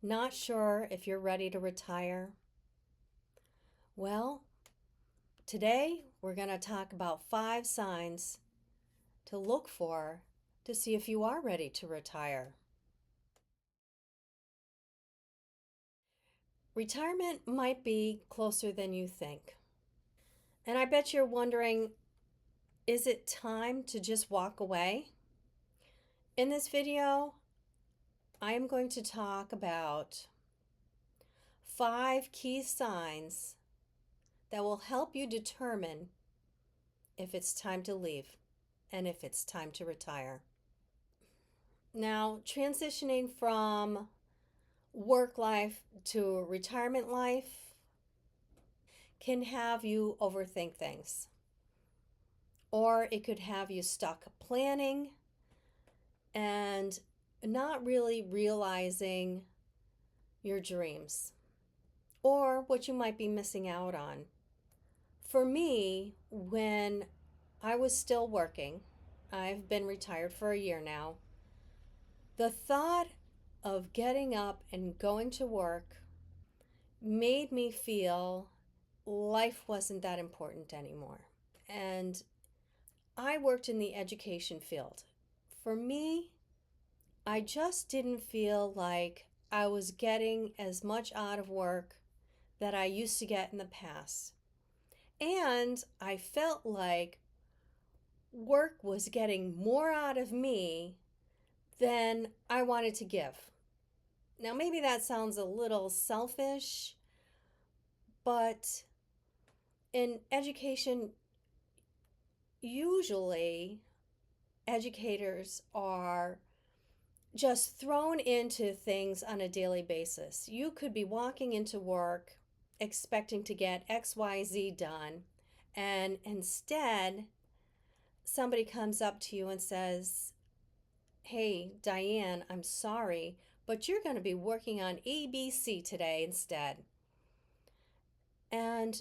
Not sure if you're ready to retire? Well, today we're going to talk about 5 signs to look for to see if you are ready to retire. Retirement might be closer than you think. And I bet you're wondering, is it time to just walk away? In this video, I am going to talk about 5 key signs that will help you determine if it's time to leave and if it's time to retire. Now, transitioning from work life to retirement life can have you overthink things, or it could have you stuck planning and not really realizing your dreams or what you might be missing out on. For me, when I was still working, I've been retired for a year now, the thought of getting up and going to work made me feel life wasn't that important anymore. And I worked in the education field. For me, I just didn't feel like I was getting as much out of work that I used to get in the past. And I felt like work was getting more out of me than I wanted to give. Now, maybe that sounds a little selfish, but in education, usually educators are just thrown into things on a daily basis. You could be walking into work expecting to get XYZ done, and instead, somebody comes up to you and says, "Hey, Diane, I'm sorry, but you're going to be working on ABC today instead." And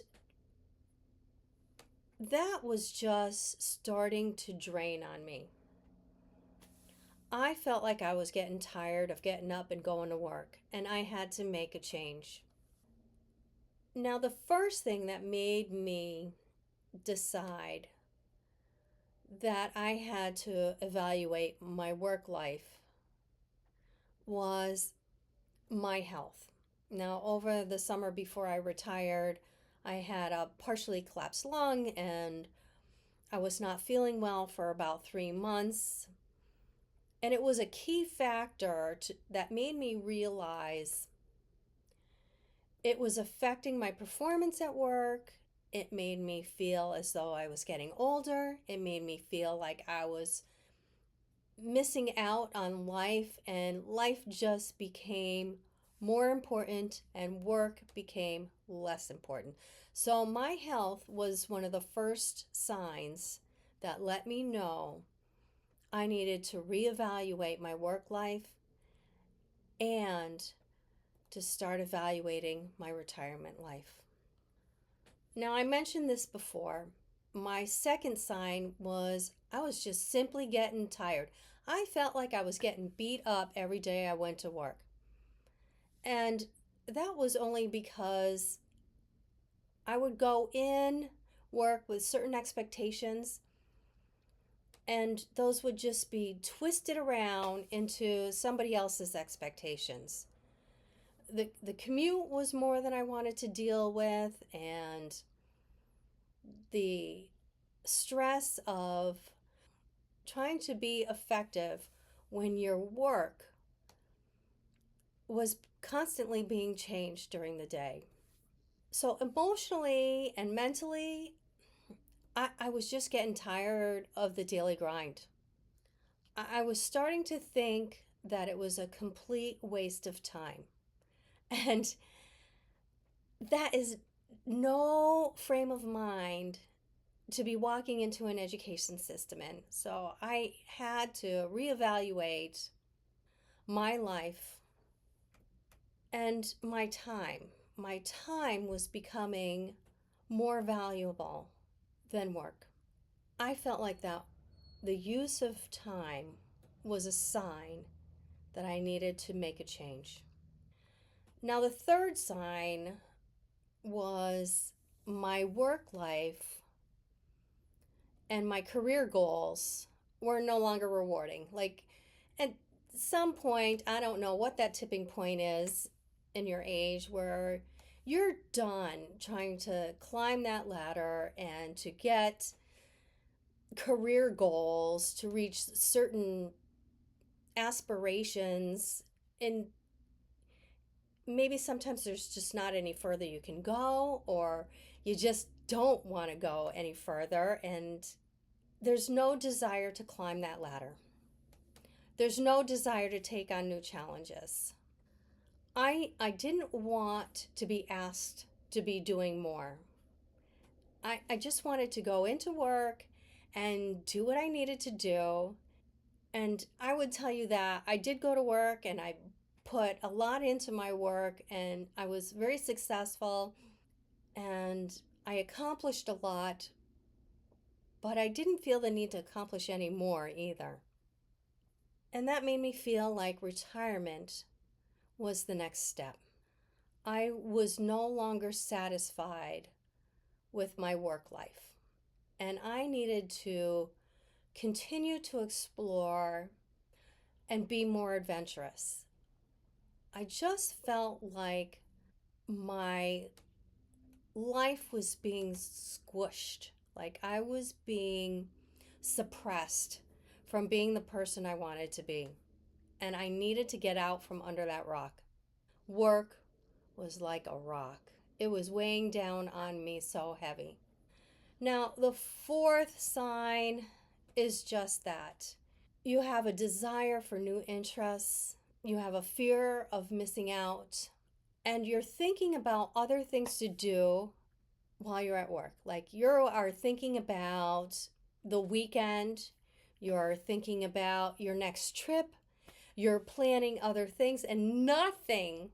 that was just starting to drain on me. I felt like I was getting tired of getting up and going to work, and I had to make a change. Now, the first thing that made me decide that I had to evaluate my work life was my health. Now, over the summer before I retired, I had a partially collapsed lung and I was not feeling well for about 3 months. And it was a key factor that made me realize it was affecting my performance at work. It made me feel as though I was getting older. It made me feel like I was missing out on life, and life just became more important and work became less important. So, my health was one of the first signs that let me know I needed to reevaluate my work life and to start evaluating my retirement life. Now, I mentioned this before. My second sign was I was just simply getting tired. I felt like I was getting beat up every day I went to work. And that was only because I would go in, work with certain expectations, and those would just be twisted around into somebody else's expectations. The commute was more than I wanted to deal with, and the stress of trying to be effective when your work was constantly being changed during the day. So, emotionally and mentally, I was just getting tired of the daily grind. I was starting to think that it was a complete waste of time. And that is no frame of mind to be walking into an education system in. So I had to reevaluate my life and my time. My time was becoming more valuable than work. I felt like that the use of time was a sign that I needed to make a change. Now, the third sign was my work life and my career goals were no longer rewarding. Like at some point, I don't know what that tipping point is in your age where you're done trying to climb that ladder and to get career goals, to reach certain aspirations, and maybe sometimes there's just not any further you can go, or you just don't want to go any further, and there's no desire to climb that ladder. There's no desire to take on new challenges. I didn't want to be asked to be doing more. I just wanted to go into work and do what I needed to do. And I would tell you that I did go to work and I put a lot into my work and I was very successful and I accomplished a lot, but I didn't feel the need to accomplish any more either. And that made me feel like retirement was the next step. I was no longer satisfied with my work life, and I needed to continue to explore and be more adventurous. I just felt like my life was being squished, like I was being suppressed from being the person I wanted to be. And I needed to get out from under that rock. Work was like a rock, it was weighing down on me so heavy. Now, the fourth sign is just that. You have a desire for new interests, you have a fear of missing out, and you're thinking about other things to do while you're at work. Like you are thinking about the weekend, you're thinking about your next trip, you're planning other things, and nothing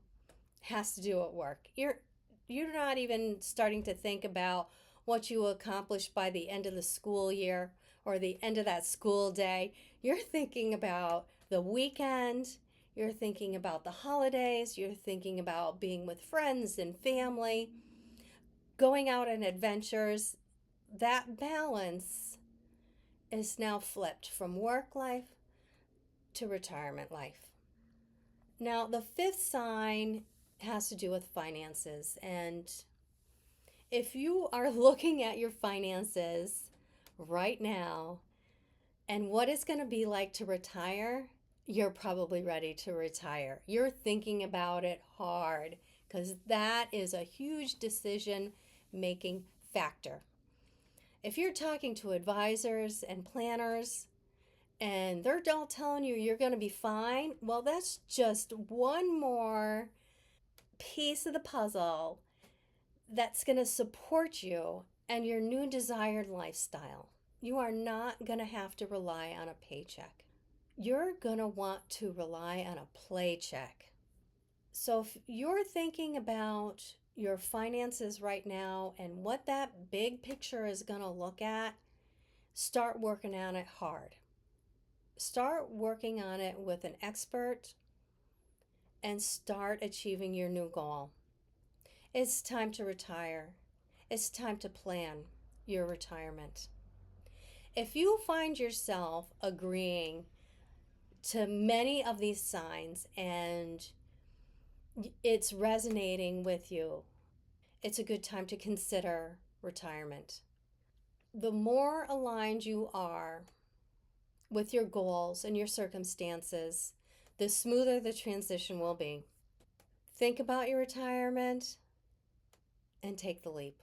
has to do at work. You're not even starting to think about what you will accomplish by the end of the school year or the end of that school day. You're thinking about the weekend, you're thinking about the holidays, you're thinking about being with friends and family, going out on adventures. That balance is now flipped from work life to retirement life. Now, the fifth sign has to do with finances. And if you are looking at your finances right now and what it's going to be like to retire, you're probably ready to retire. You're thinking about it hard because that is a huge decision making factor. If you're talking to advisors and planners and they're all telling you you're going to be fine, well, that's just one more piece of the puzzle that's going to support you and your new desired lifestyle. You are not going to have to rely on a paycheck. You're going to want to rely on a play check. So if you're thinking about your finances right now and what that big picture is going to look at, start working on it hard. Start working on it with an expert and start achieving your new goal. It's time to retire. It's time to plan your retirement. If you find yourself agreeing to many of these signs and it's resonating with you, it's a good time to consider retirement. The more aligned you are with your goals and your circumstances, the smoother the transition will be. Think about your retirement and take the leap.